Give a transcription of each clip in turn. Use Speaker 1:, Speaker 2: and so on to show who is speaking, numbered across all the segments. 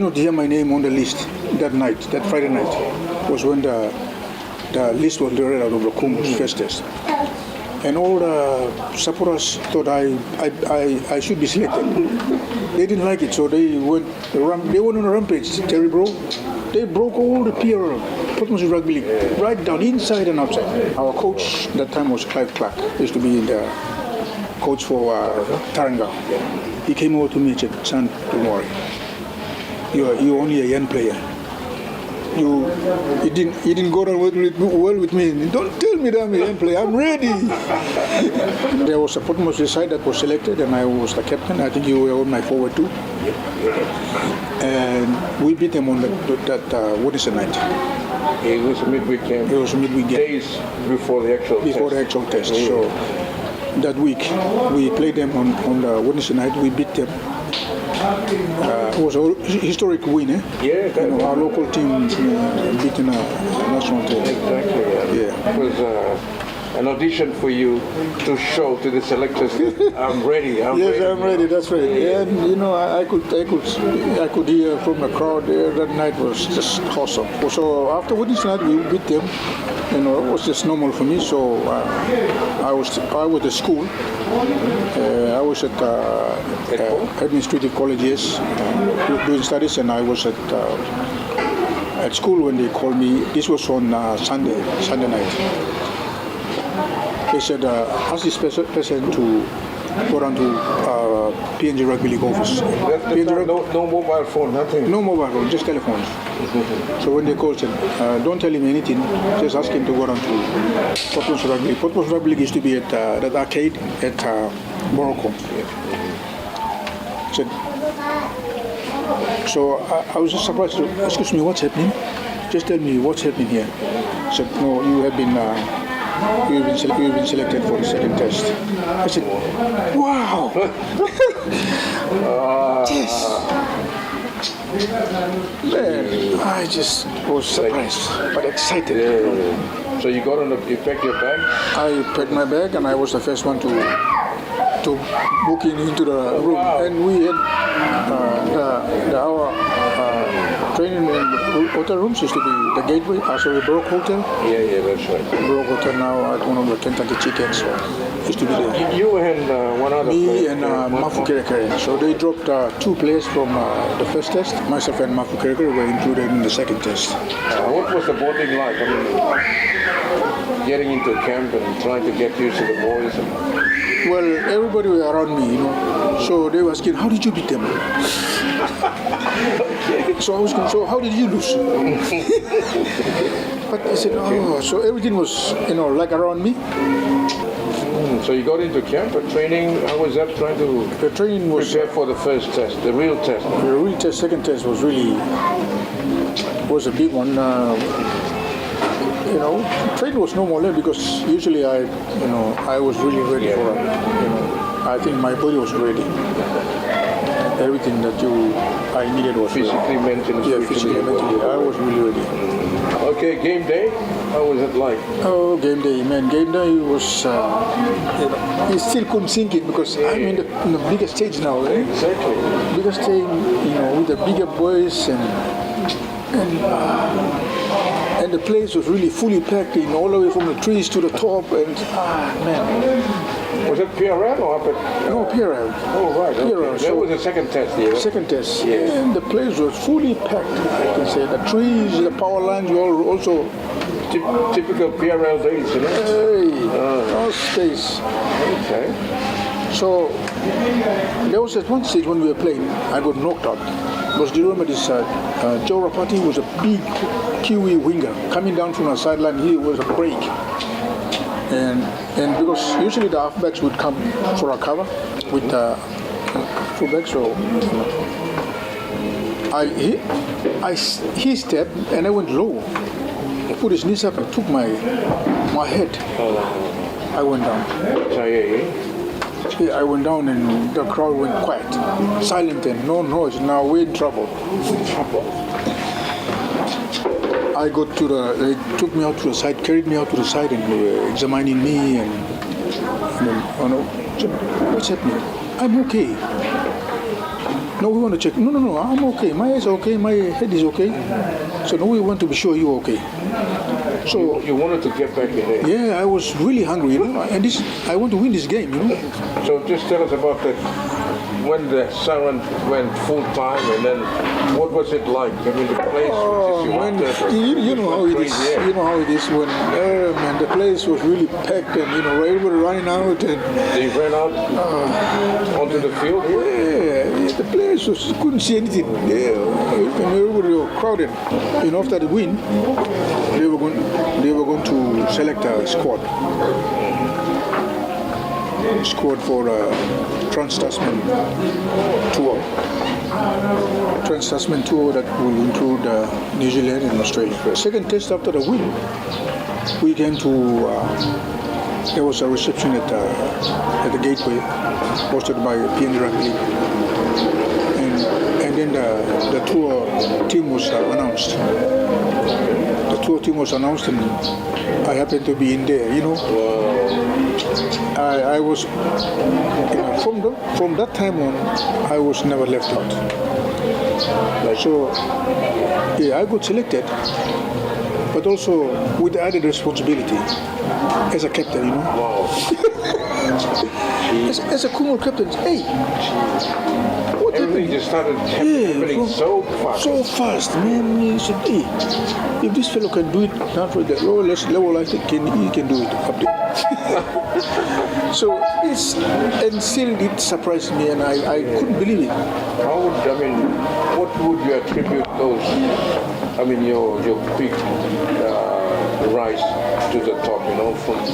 Speaker 1: did not hear my name on the list that night, that Friday night, was when the list was read out of the Congo's first test. And all the supporters thought I should be selected. They didn't like it, so they went on a rampage, Terry bro. They broke all the PRL, Portsmouth Rugby League, right down, inside and outside. Our coach that time was Clive Clark, used to be the coach for Taranga. He came over to me and said, "Son, don't worry. You're only a young player. You didn't go down well with me. Don't tell me that I'm a young player. I'm ready." There was a Portsmouth side that was selected, and I was the captain. I think you were on my forward too. And we beat them on that Wednesday night.
Speaker 2: It was a midweek game.
Speaker 1: It was a midweek game.
Speaker 2: Days before the actual test.
Speaker 1: Yeah. So that week we played them on the Wednesday night. We beat them. It was a historic win, eh?
Speaker 2: Yeah,
Speaker 1: our local team beating a national team.
Speaker 2: Exactly.
Speaker 1: Yeah.
Speaker 2: It was an audition for you to show to the selectors, I'm ready.
Speaker 1: Yes, I'm ready. That's right. And I could hear from the crowd there. That night was just awesome. So after Wednesday night, we beat them. It was just normal for me. So I was at school. I was at administrative college, yes, doing studies, and I was at school when they called me. This was on Sunday night. They said, ask this person to go down to PNG Rugby League office.
Speaker 2: No mobile phone, nothing?
Speaker 1: No mobile phone, just telephones. So when they called, said, don't tell him anything, just ask him to go down to Portsmouth Rugby League. Portsmouth Rugby League used to be at that arcade at Morocco. So I was just surprised. Excuse me, what's happening? Just tell me what's happening here. I said, no, you've been selected for the second test. I said, wow! Yes! Man, I just was surprised, but excited.
Speaker 2: Yeah. So you packed your bag?
Speaker 1: I packed my bag, and I was the first one to book into the room.
Speaker 2: Wow.
Speaker 1: And we had our training in hotel rooms used to be the Gateway, Brock Hotel.
Speaker 2: Yeah, that's right.
Speaker 1: Brock Hotel now at one of the Kentucky Chickens. So used to be there.
Speaker 2: You and one other
Speaker 1: Me
Speaker 2: player.
Speaker 1: and Mafu Kerekere. So they dropped 2 players from the first test. Myself and Mafu Kerekere were included in the second test.
Speaker 2: What was the bonding like? I mean, getting into camp and trying to get used to the boys.
Speaker 1: Well, everybody were around me, So they were asking, how did you beat them? So I was going, so how did you lose? But I said, so everything was, like around me.
Speaker 2: So you got into camp and training. How was that trying to
Speaker 1: the training was
Speaker 2: prepare for the first test, the real test?
Speaker 1: The real test, second test was a big one. Training was normal there because usually I was really ready for it. I think my body was ready. Everything that I needed was
Speaker 2: physically, mentally.
Speaker 1: Yeah, physically, mentally. I was really ready.
Speaker 2: Okay, game day. How was it like?
Speaker 1: Oh, game day, man. Game day was. I still couldn't sink it because I'm in the biggest stage now. Eh?
Speaker 2: Exactly.
Speaker 1: Biggest stage, with the bigger boys and the place was really fully packed in all the way from the trees to the top, and man.
Speaker 2: Was it PRL or up at?
Speaker 1: No, PRL.
Speaker 2: Oh, right. Okay.
Speaker 1: PRL.
Speaker 2: That was the second test here.
Speaker 1: Second test.
Speaker 2: Yes.
Speaker 1: And the place was fully packed, I can say. The trees, the power lines were also...
Speaker 2: Typical PRL days,
Speaker 1: Hey, no space.
Speaker 2: Okay.
Speaker 1: So, there was at one stage when we were playing, I got knocked out. Because do you remember this, Joe Rapati was a big Kiwi winger. Coming down from the sideline, he was a break. And because usually the halfbacks would come for a cover with the fullback, so he stepped and I went low. He put his knees up and took my head. I went down. I went down and the crowd went quiet, silent and no noise. Now we're in trouble. I got they took me out to the side, carried me out to the side and were examining me and then, so, what's happening? I'm okay. No, we want to check. No, I'm okay. My eyes are okay. My head is okay. So no, we want to be sure you're okay. So
Speaker 2: you wanted to get back in there.
Speaker 1: yeah, I was really hungry, and I want to win this game,
Speaker 2: So just tell us about that. When the siren went full time, and then what was it like? I mean, the place was just
Speaker 1: you know how it is.
Speaker 2: crazy.
Speaker 1: You know how it is when man, the place was really packed, and everybody running out, and
Speaker 2: They ran out onto the field.
Speaker 1: yeah, the place was couldn't see anything. Yeah, and everybody was crowded. After the win, they were going to select a squad for Trans-Tasman tour. Trans-Tasman tour that will include New Zealand and Australia. Second test after the win, we came to. There was a reception at the gateway, hosted by PN Rugby, and then the tour team was announced. The tour team was announced, and I happened to be in there. I was from that time on, I was never left out. So yeah, I got selected, but also with the added responsibility as a captain.
Speaker 2: Wow.
Speaker 1: As a Kumul captain, hey, what
Speaker 2: Everything just started happening so fast.
Speaker 1: So fast, man. You said, hey, if this fellow can do it down for the lowest level, I think he can do it up there. So and still it surprised me, and I couldn't believe it.
Speaker 2: What would you attribute those? Your big rise to the top,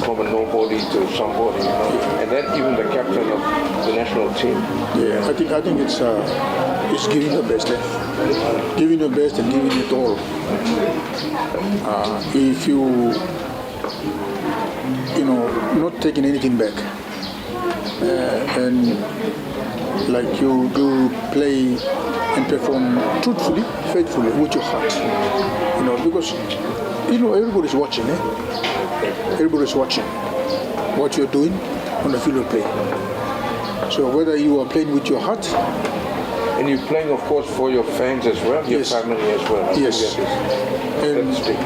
Speaker 2: from a nobody to somebody, and then even the captain of the national team.
Speaker 1: Yeah, I think it's giving your best, giving your best and giving it all. If you not taking anything back, and like you play and perform truthfully, faithfully with your heart, because everybody's watching, everybody's watching what you're doing on the field of play. So whether you are playing with your heart,
Speaker 2: and you're playing, of course, for your fans as well, your
Speaker 1: yes,
Speaker 2: family as well.
Speaker 1: Yes, and
Speaker 2: that's big.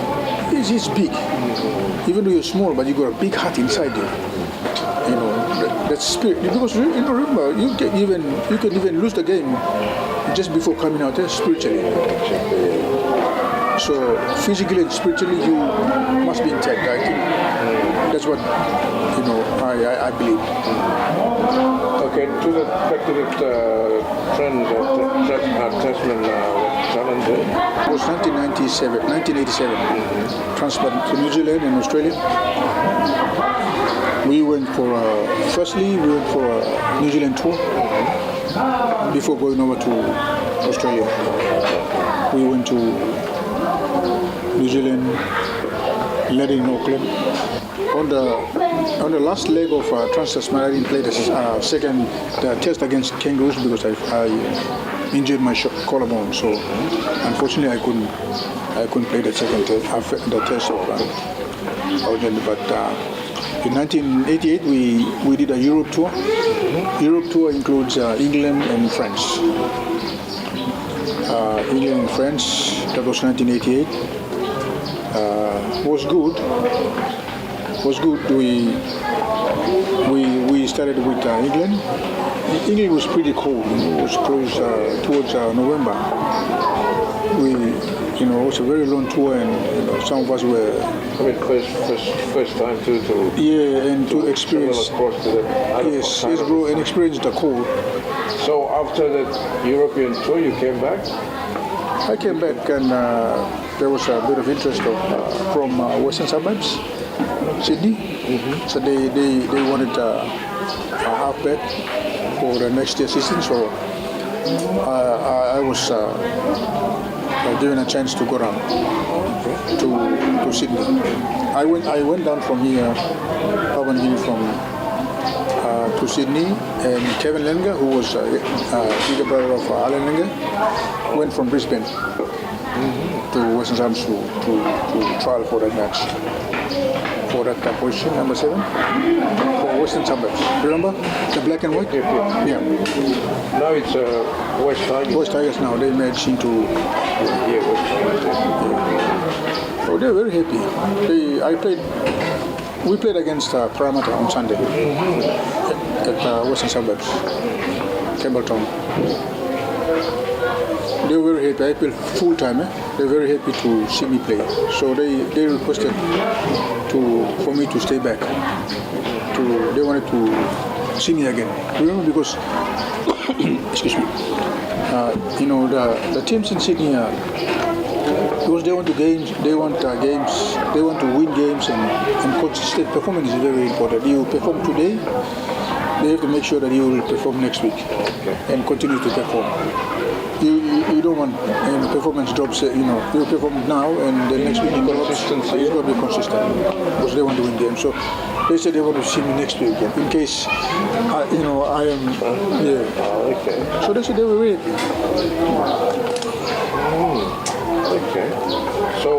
Speaker 1: It's big. Even though you're small, but you got a big heart inside you. That spirit. Because remember, you can even lose the game just before coming out there spiritually. So physically and spiritually, you must be intact. I think that's what I believe.
Speaker 2: Okay, back to the Tasman challenge.
Speaker 1: It was 1987. Transferred to New Zealand and Australia. We went for a New Zealand tour before going over to Australia. We went to New Zealand, landed in Auckland. On the last leg of Trans-Tasman, I didn't play the second test against Kangaroos because I injured my collarbone. So unfortunately, I couldn't play the second test, the test of but in 1988, we did a Europe tour. Europe tour includes England and France. England and France, that was 1988. Was good. We started with England. England was pretty cold. It was close towards November. It was a very long tour, and some of us were.
Speaker 2: First time to.
Speaker 1: Yeah, and to experience.
Speaker 2: Yes,
Speaker 1: bro, and experience the cold.
Speaker 2: So after that European tour, you came back?
Speaker 1: I came back, and there was a bit of interest from Western Suburbs, Sydney. Mm-hmm. So they wanted a halfback for the next year season. So I was given a chance to go down to Sydney. I went down from here, to Sydney, and Kevin Lenger, who was bigger brother of Alan Lenger, went from Brisbane to Western Suburbs to trial for that match. for that position, number 7, for Western Suburbs. Remember the black and white? Yeah.
Speaker 2: Now it's West Tigers.
Speaker 1: West Tigers now. They merged into.
Speaker 2: Yeah, West Tigers.
Speaker 1: Yeah. So they're very happy. We played against Parramatta on Sunday at Western Suburbs, Campbelltown. They were very happy. I played full time. They're very happy to see me play. So they requested for me to stay back. They wanted to see me again. Remember, because excuse me. The teams in Sydney, because they want to games, they want to win games, and consistent performance is very important. You perform today, they have to make sure that you will perform next week and continue to perform. You don't want performance drops. You perform now and the next week you got it's got to be consistent because they want to win games. So they said they want to see me next week in case I am. Yeah.
Speaker 2: Okay.
Speaker 1: So they said they were really.
Speaker 2: Okay. So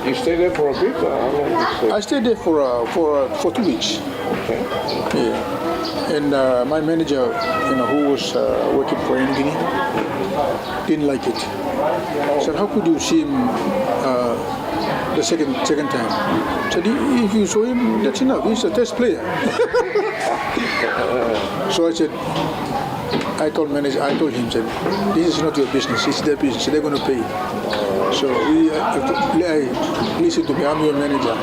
Speaker 2: you stayed there for a bit? How long did you stay?
Speaker 1: I stayed there for 2 weeks.
Speaker 2: Okay.
Speaker 1: Yeah. And my manager, who was working for Guinea, didn't like it. Said, how could you see him the second time? Said, if you saw him, that's enough. He's a test player. So I said, I told him, said, this is not your business. It's their business. They're going to pay. So I listen to me. I'm your manager.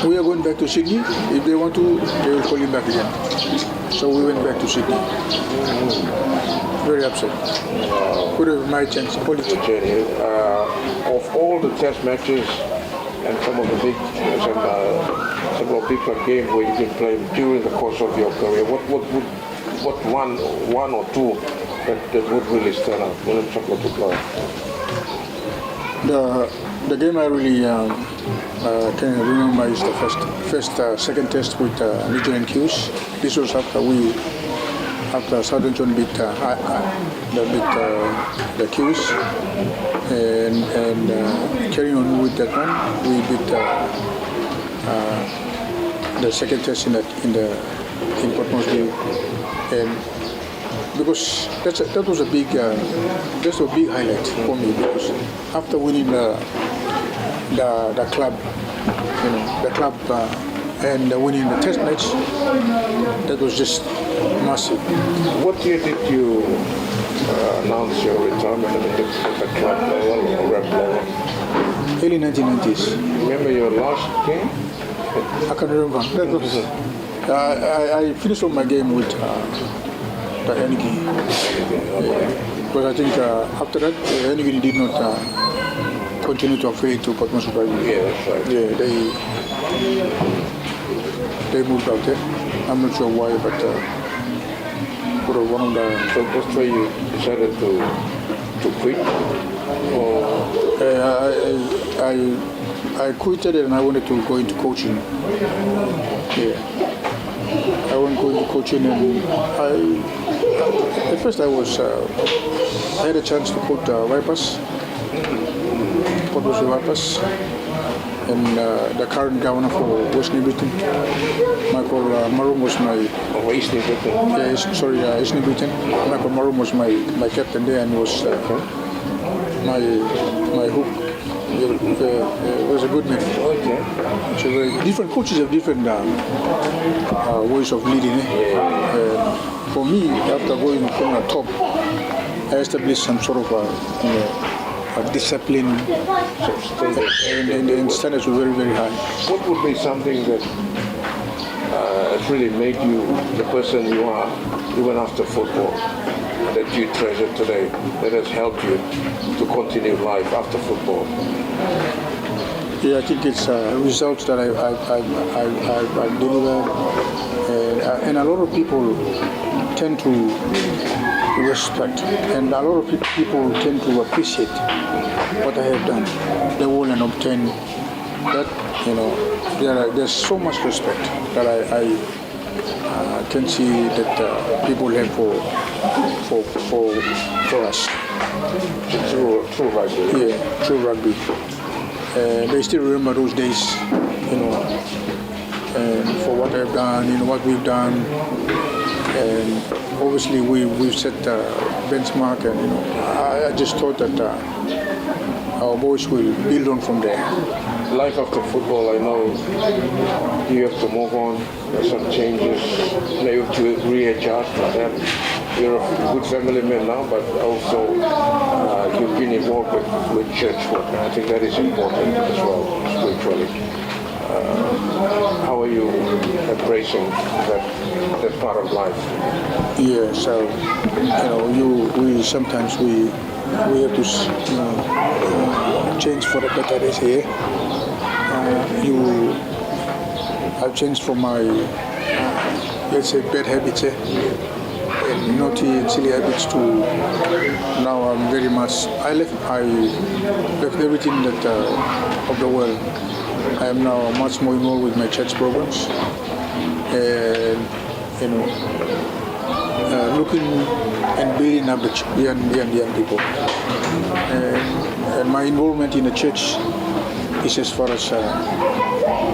Speaker 1: We are going back to Sydney. If they want to, they will call him back again. So we went back to Sydney. Very upset. Could have my chance.
Speaker 2: Jenny, of all the test matches and some of the big games where you can play during the course of your career, what one or two that would really stand out when it's to play?
Speaker 1: The game I really can remember is the second test with Nigerian Qs. This was after Southern John beat the Qs, and carrying on with that one, we beat the second test in Port Moresby, and because that was a big highlight for me, because after winning the club, and winning the test match, that was just massive.
Speaker 2: What year did you announce your retirement at the club level or rep level?
Speaker 1: Early 1990s.
Speaker 2: Remember your last game?
Speaker 1: I can remember. That was, I finished off my game with the Enigi. But I think after that, Enigi did not continue to affiliate to Port Moresby.
Speaker 2: Yeah, that's right.
Speaker 1: Yeah, they moved out there. I'm not sure why, but one of the.
Speaker 2: So that's why you decided to quit? Or
Speaker 1: I quitted and I wanted to go into coaching. Yeah. I went to go into coaching, and at first I had a chance to coach Vipers, Port Moresby Vipers, and the current governor for West New Britain, Michael Maroon, was my.
Speaker 2: East New Britain?
Speaker 1: Yeah, East New Britain. Michael Maroon was my captain there, and was my hook. Was a good man.
Speaker 2: Okay.
Speaker 1: So different coaches have different ways of leading. For me, after going from the top, I established some sort of a discipline, and standards were very, very high.
Speaker 2: What would be something that has really made you the person you are, even after football, that you treasure today, that has helped you to continue life after football?
Speaker 1: Yeah, I think it's results that I deliver, and a lot of people tend to respect, and a lot of people tend to appreciate what I have done, the whole and obtain that. There's so much respect that I can see that people have for us.
Speaker 2: Through rugby.
Speaker 1: Yeah, through rugby. they still remember those days, and for what I've done, what we've done, and obviously we've set the benchmark, and I just thought that our boys will build on from there.
Speaker 2: Life after football, I know you have to move on. There's some changes. You have to readjust. And you're a good family man now, but also you've been involved with church work. And I think that is important as well, spiritually. How are you embracing that part of life?
Speaker 1: Yeah, so we sometimes we have to change for the better. They say I've changed from my let's say bad habits and naughty and silly habits to now I'm very much I left everything that of the world. I am now much more involved with my church programs and looking and building up the young people. And my involvement in the church is as far as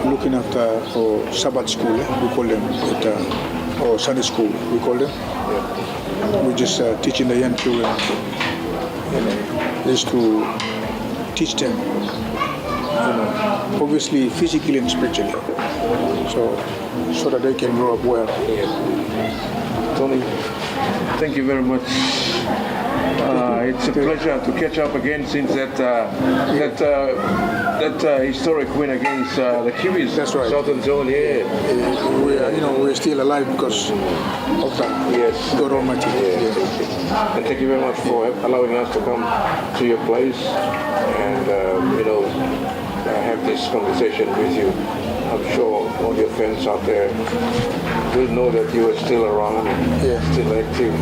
Speaker 1: looking after Sabbath school, we call them, or Sunday school, we call them. We're just teaching the young children, just to teach them, obviously physically and spiritually, so that they can grow up well.
Speaker 2: Tony, thank you very much. It's a pleasure to catch up again since that historic win against the Kiwis.
Speaker 1: That's right.
Speaker 2: Southern Zone, yeah.
Speaker 1: We're still alive because of that.
Speaker 2: Yes.
Speaker 1: God Almighty.
Speaker 2: Yes. And thank you very much for allowing us to come to your place and have this conversation with you. I'm sure all your fans out there will know that you are still around, still active,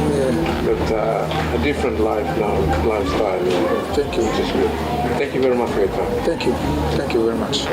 Speaker 2: but a different lifestyle.
Speaker 1: Thank you.
Speaker 2: Which is good. Thank you very much for your time.
Speaker 1: Thank you very much.